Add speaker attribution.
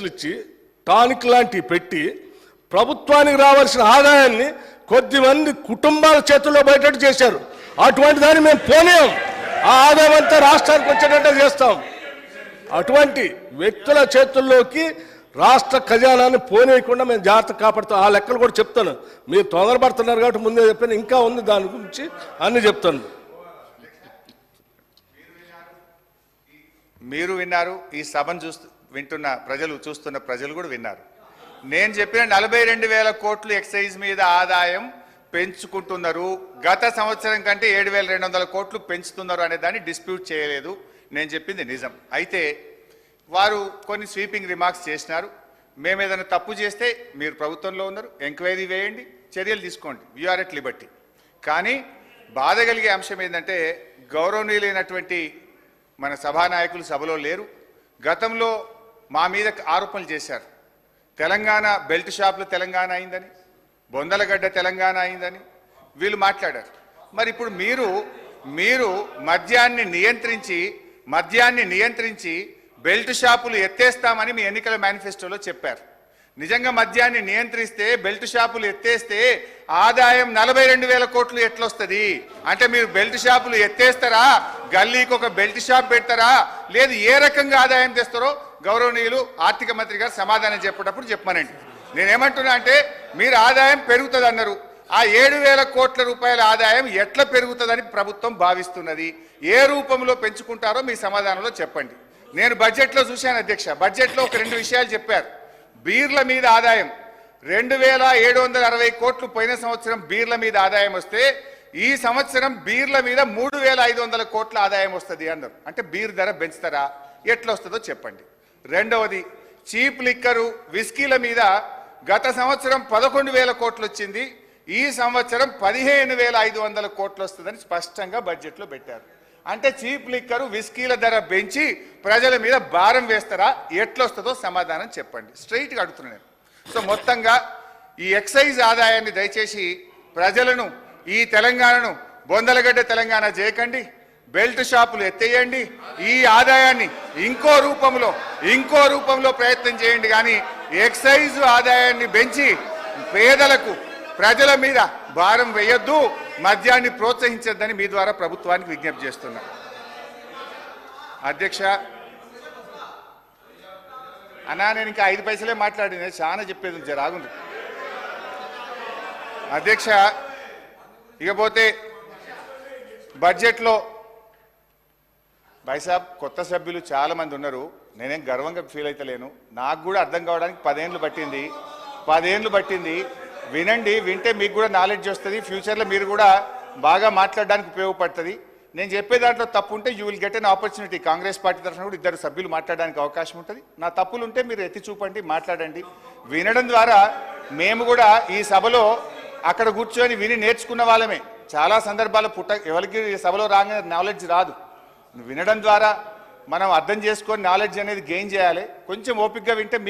Speaker 1: ఇంజక్షన్స్లు ఇచ్చి టానిక్ లాంటివి పెట్టి ప్రభుత్వానికి రావాల్సిన ఆదాయాన్ని కొద్దిమంది కుటుంబాల చేతుల్లో బయటట్టు చేశారు. అటువంటి దాన్ని మేము పోలేం. ఆ ఆదాయం అంతా రాష్ట్రానికి వచ్చేటట్టు చేస్తాం. అటువంటి వ్యక్తుల చేతుల్లోకి రాష్ట్ర ఖజానాన్ని పోనీయకుండా మేము జాగ్రత్త కాపాడుతాం. ఆ లెక్కలు కూడా చెప్తాను. మీరు తొందరపడుతున్నారు కాబట్టి ముందే చెప్పాను, ఇంకా ఉంది దాని గురించి అన్ని చెప్తాను.
Speaker 2: మీరు విన్నారు, ఈ సభను వింటున్న ప్రజలు, చూస్తున్న ప్రజలు కూడా విన్నారు. నేను చెప్పిన 42,000 కోట్లు ఎక్సైజ్ మీద ఆదాయం పెంచుకుంటున్నారు. గత సంవత్సరం కంటే 7,200 కోట్లు పెంచుతున్నారు అనే దాన్ని డిస్ప్యూట్ చేయలేదు. నేను చెప్పింది నిజం. అయితే వారు కొన్ని స్వీపింగ్ రిమార్క్స్ చేసినారు. మేము ఏదైనా తప్పు చేస్తే మీరు ప్రభుత్వంలో ఉన్నారు, ఎంక్వైరీ వేయండి, చర్యలు తీసుకోండి, వీఆర్ ఎట్ లిబర్టీ. కానీ బాధ కలిగే అంశం ఏంటంటే గౌరవనీయులైనటువంటి మన సభానాయకులు సభలో లేరు. గతంలో మా మీద ఆరోపణలు చేశారు. తెలంగాణ బెల్ట్ షాపులు తెలంగాణ అయిందని, బొందలగడ్డ తెలంగాణ అయిందని వీళ్ళు మాట్లాడారు. మరి ఇప్పుడు మీరు మద్యాన్ని నియంత్రించి బెల్ట్ షాపులు ఎత్తేస్తామని మీ ఎన్నికల మేనిఫెస్టోలో చెప్పారు. నిజంగా మద్యాన్ని నియంత్రిస్తే, బెల్ట్ షాపులు ఎత్తేస్తే ఆదాయం 42,000 కోట్లు ఎట్లొస్తుంది? అంటే మీరు బెల్ట్ షాపులు ఎత్తేస్తారా, గల్లీకి ఒక బెల్ట్ షాప్ పెడతారా, లేదు ఏ రకంగా ఆదాయం తెస్తారో గౌరవనీయులు ఆర్థిక మంత్రి గారు సమాధానం చెప్పేటప్పుడు చెప్పమనండి. నేనేమంటున్నా అంటే మీరు ఆదాయం పెరుగుతుంది అన్నారు. ఆ 7,000 కోట్ల రూపాయల ఆదాయం ఎట్లా పెరుగుతుందని ప్రభుత్వం భావిస్తున్నది? ఏ రూపంలో పెంచుకుంటారో మీ సమాధానంలో చెప్పండి. నేను బడ్జెట్లో చూశాను అధ్యక్ష. బడ్జెట్లో ఒక 2 విషయాలు చెప్పారు. బీర్ల మీద ఆదాయం 2,760 కోట్లు పోయిన సంవత్సరం బీర్ల మీద ఆదాయం వస్తే ఈ సంవత్సరం బీర్ల మీద 3,500 కోట్ల ఆదాయం వస్తుంది అన్నారు. అంటే బీర్ ధర పెంచుతారా, ఎట్లా వస్తుందో చెప్పండి. రెండవది, చీప్ లిక్కరు విస్కీల మీద గత సంవత్సరం 11,000 కోట్లు వచ్చింది, ఈ సంవత్సరం 15,500 కోట్లు వస్తుందని స్పష్టంగా బడ్జెట్లో పెట్టారు. అంటే చీప్ లిక్కరు విస్కీల ధర పెంచి ప్రజల మీద భారం వేస్తారా, ఎట్లొస్తుందో సమాధానం చెప్పండి. స్ట్రైట్గా అడుగుతున్నాను నేను. సో మొత్తంగా ఈ ఎక్సైజ్ ఆదాయాన్ని దయచేసి ప్రజలను, ఈ తెలంగాణను బొందలగడ్డ తెలంగాణ చేయకండి, బెల్ట్ షాపులు ఎత్తేయండి. ఈ ఆదాయాన్ని ఇంకో రూపంలో ప్రయత్నం చేయండి. కానీ ఎక్సైజ్ ఆదాయాన్ని పెంచి పేదలకు, ప్రజల మీద భారం వేయొద్దు, మద్యాన్ని ప్రోత్సహించొద్దని మీ ద్వారా ప్రభుత్వానికి విజ్ఞప్తి చేస్తున్నా. అధ్యక్ష అన్నా, నేను ఇంకా 5 పైసలే మాట్లాడిన, చాలా చెప్పేది జరాగుంది అధ్యక్ష. ఇకపోతే బడ్జెట్లో భాయ్సాబ్ కొత్త సభ్యులు చాలా మంది ఉన్నారు. నేనేం గర్వంగా ఫీల్ అవుతలేను. నాకు కూడా అర్థం కావడానికి 10 ఏళ్ళు పట్టింది. వినండి, వింటే మీకు కూడా నాలెడ్జ్ వస్తుంది. ఫ్యూచర్లో మీరు కూడా బాగా మాట్లాడడానికి ఉపయోగపడుతుంది. నేను చెప్పే దాంట్లో తప్పు ఉంటే you will get an opportunity. Congress party తరఫున కూడా 2 సభ్యులు మాట్లాడడానికి అవకాశం ఉంటుంది. నా తప్పులు ఉంటే మీరు ఎత్తి చూపండి, మాట్లాడండి. వినడం ద్వారా మేము కూడా ఈ సభలో అక్కడ కూర్చొని విని నేర్చుకున్న వాళ్ళమే. చాలా సందర్భాలు ఎవరికి సభలో రాగానే నాలెడ్జ్ రాదు. వినడం ద్వారా మనం అర్థం చేసుకొని నాలెడ్జ్ అనేది గెయిన్ చేయాలి. కొంచెం ఓపికగా వింటే